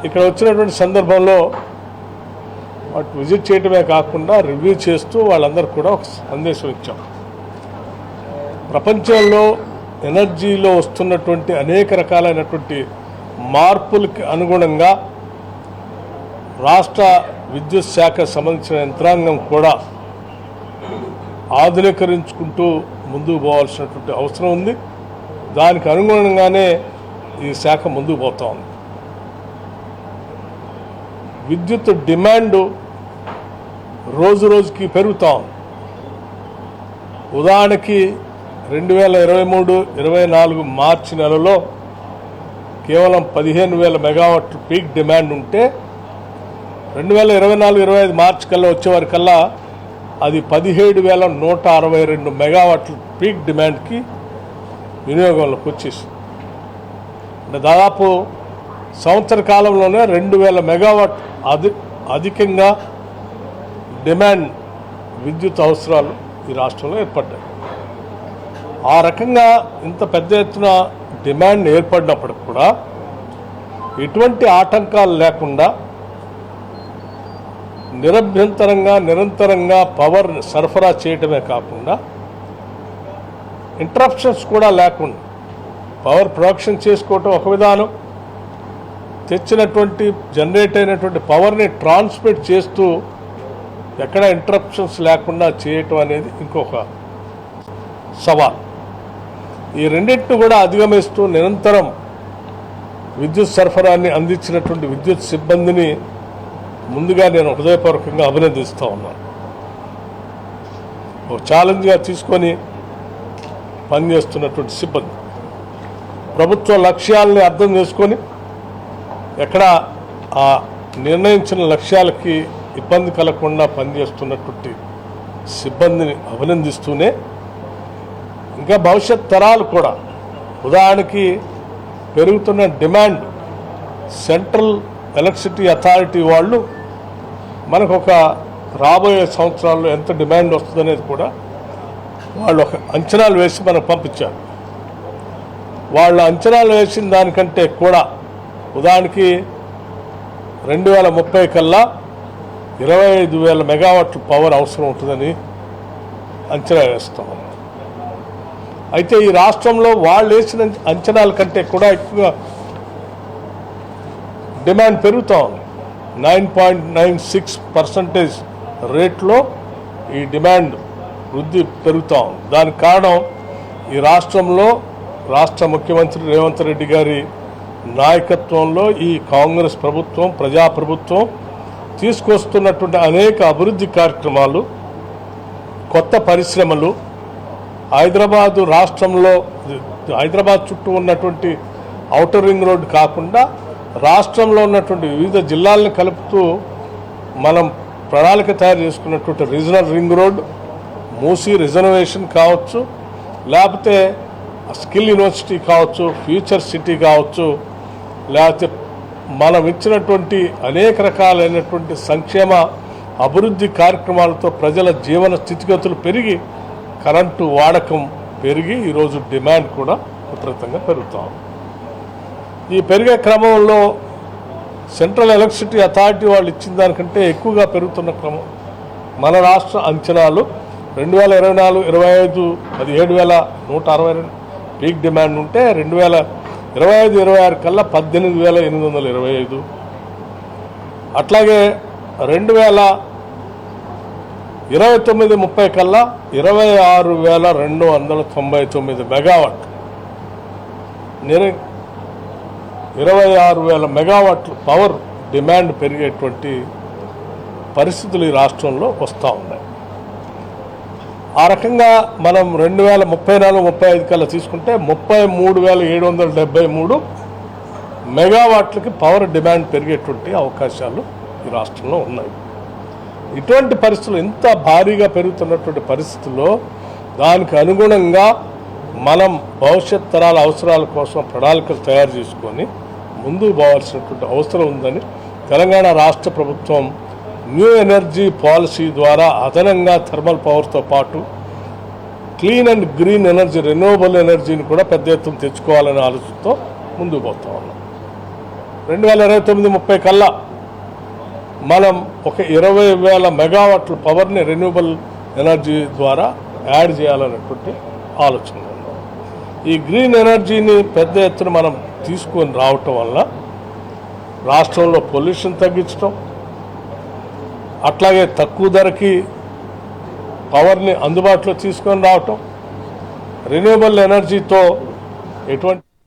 ఇక్కడ వచ్చినటువంటి సందర్భంలో వాటి విజిట్ చేయడమే కాకుండా రివ్యూ చేస్తూ వాళ్ళందరూ కూడా ఒక సందేశం ఇచ్చాం. ప్రపంచంలో ఎనర్జీలో వస్తున్నటువంటి అనేక రకాలైనటువంటి మార్పులకి అనుగుణంగా రాష్ట్ర విద్యుత్ శాఖకు సంబంధించిన యంత్రాంగం కూడా ఆధునీకరించుకుంటూ ముందుకు పోవాల్సినటువంటి అవసరం ఉంది. దానికి అనుగుణంగానే ఈ శాఖ ముందుకు పోతా ఉంది. విద్యుత్ డిమాండ్ రోజు రోజుకి పెరుగుతూ ఉంది. ఉదాహరణకి 2023-24 మార్చి నెలలో కేవలం 15,000 మెగావాట్లు పీక్ డిమాండ్ ఉంటే 2024-25 మార్చి కల్లా వచ్చేవారికల్లా అది 17,162 మెగావాట్లు పీక్ డిమాండ్కి వినియోగంలోకి వచ్చేసింది. అంటే దాదాపు సంవత్సర కాలంలోనే 2,000 మెగావాట్ అధికంగా డిమాండ్ విద్యుత్ అవసరాలు ఈ రాష్ట్రంలో ఏర్పడ్డాయి. ఆ రకంగా ఇంత పెద్ద ఎత్తున డిమాండ్ ఏర్పడినప్పటికి కూడా ఎటువంటి ఆటంకాలు లేకుండా నిరంతరంగా పవర్ సరఫరా చేయటమే కాకుండా ఇంటరప్షన్స్ కూడా లేకుండా పవర్ ప్రొడక్షన్ చేసుకోవటం ఒక విధానం, తెచ్చినటువంటి జనరేట్ అయినటువంటి పవర్ని ట్రాన్స్మిట్ చేస్తూ ఎక్కడ ఇంటరప్షన్స్ లేకుండా చేయటం అనేది ఇంకొక సవాల్. ఈ రెండింటిని కూడా అధిగమిస్తూ నిరంతరం విద్యుత్ సరఫరాన్ని అందించినటువంటి విద్యుత్ సిబ్బందిని ముందుగా నేను హృదయపూర్వకంగా అభినందిస్తూ ఉన్నాను. ఒక ఛాలెంజ్గా తీసుకొని పనిచేస్తున్నటువంటి సిబ్బంది ప్రభుత్వ లక్ష్యాలని అర్థం చేసుకొని ఎక్కడ ఆ నిర్ణయించిన లక్ష్యాలకి ఇబ్బంది కలగకుండా పనిచేస్తున్నటువంటి సిబ్బందిని అభినందిస్తూనే ఇంకా భవిష్యత్ తరాలు కూడా, ఉదాహరణకి పెరుగుతున్న డిమాండ్ సెంట్రల్ ఎలక్ట్రిసిటీ అథారిటీ వాళ్ళు మనకు ఒక రాబోయే సంవత్సరాల్లో ఎంత డిమాండ్ వస్తుందనేది కూడా వాళ్ళు ఒక అంచనాలు వేసి మనకు పంపించారు. వాళ్ళు అంచనాలు వేసిన దానికంటే కూడా ఉదాహరణకి 2030 కల్లా 25,000 మెగావాట్లు పవర్ అవసరం ఉంటుందని అంచనా వేస్తాం. అయితే ఈ రాష్ట్రంలో వాళ్ళు వేసిన అంచనాల కంటే కూడా ఎక్కువగా డిమాండ్ పెరుగుతూ ఉంది. 9.96% రేట్లో ఈ డిమాండ్ వృద్ధి పెరుగుతూ ఉంది. దానికి కారణం ఈ రాష్ట్రంలో రాష్ట్ర ముఖ్యమంత్రి రేవంత్ రెడ్డి గారి నాయకత్వంలో ఈ కాంగ్రెస్ ప్రభుత్వం, ప్రజాప్రభుత్వం తీసుకొస్తున్నటువంటి అనేక అభివృద్ధి కార్యక్రమాలు, కొత్త పరిశ్రమలు, హైదరాబాదు రాష్ట్రంలో హైదరాబాద్ చుట్టూ ఉన్నటువంటి ఔటర్ రింగ్ రోడ్డు కాకుండా రాష్ట్రంలో ఉన్నటువంటి వివిధ జిల్లాలను కలుపుతూ మనం ప్రణాళిక తయారు చేసుకున్నటువంటి regional ring road, Musi reservation కావచ్చు, లేకపోతే స్కిల్ యూనివర్సిటీ కావచ్చు, ఫ్యూచర్ సిటీ కావచ్చు, లేకపోతే మనం ఇచ్చినటువంటి అనేక రకాలైనటువంటి సంక్షేమ అభివృద్ధి కార్యక్రమాలతో ప్రజల జీవన స్థితిగతులు పెరిగి కరెంటు వాడకం పెరిగి ఈరోజు డిమాండ్ కూడా విపరీతంగా పెరుగుతాం. ఈ పెరిగే క్రమంలో సెంట్రల్ ఎలక్ట్రిసిటీ అథారిటీ వాళ్ళు ఇచ్చిన దానికంటే ఎక్కువగా పెరుగుతున్న క్రమం మన రాష్ట్ర అంచనాలు 2024-25 17,162 పీక్ డిమాండ్ ఉంటే 2025-26 కల్లా 18,825, అట్లాగే 2029-30 కల్లా 26,299 మెగావాట్, 26,000 మెగావాట్లు పవర్ డిమాండ్ పెరిగేటువంటి పరిస్థితులు ఈ రాష్ట్రంలో వస్తూ ఉన్నాయి. ఆ రకంగా మనం 2034-35 కల్లా తీసుకుంటే 33,773 మెగావాట్లకి పవర్ డిమాండ్ పెరిగేటువంటి అవకాశాలు ఈ రాష్ట్రంలో ఉన్నాయి. ఇటువంటి పరిస్థితులు, ఇంత భారీగా పెరుగుతున్నటువంటి పరిస్థితుల్లో దానికి అనుగుణంగా మనం భవిష్యత్ తరాల అవసరాల కోసం ప్రణాళికలు తయారు చేసుకొని ముందుకు పోవాల్సినటువంటి అవసరం ఉందని తెలంగాణ రాష్ట్ర ప్రభుత్వం న్యూ ఎనర్జీ పాలసీ ద్వారా అదనంగా థర్మల్ పవర్తో పాటు clean and green energy, renewable ఎనర్జీని కూడా పెద్ద ఎత్తున తెచ్చుకోవాలనే ఆలోచనతో ముందుకు పోతా ఉన్నాం. 2029-30 కల్లా మనం ఒక 20,000 మెగావాట్ల పవర్ని రెన్యూబుల్ ఎనర్జీ ద్వారా యాడ్ చేయాలనేటువంటి ఆలోచన ఉంది. ఈ గ్రీన్ ఎనర్జీని పెద్ద ఎత్తున మనం తీసుకొని రావటం వల్ల రాష్ట్రంలో పొల్యూషన్ తగ్గించడం, అట్లాగే తక్కువ ధరకి పవర్ని అందుబాటులో తీసుకొని రావటం, రెన్యూబుల్ ఎనర్జీతో ఎటువంటి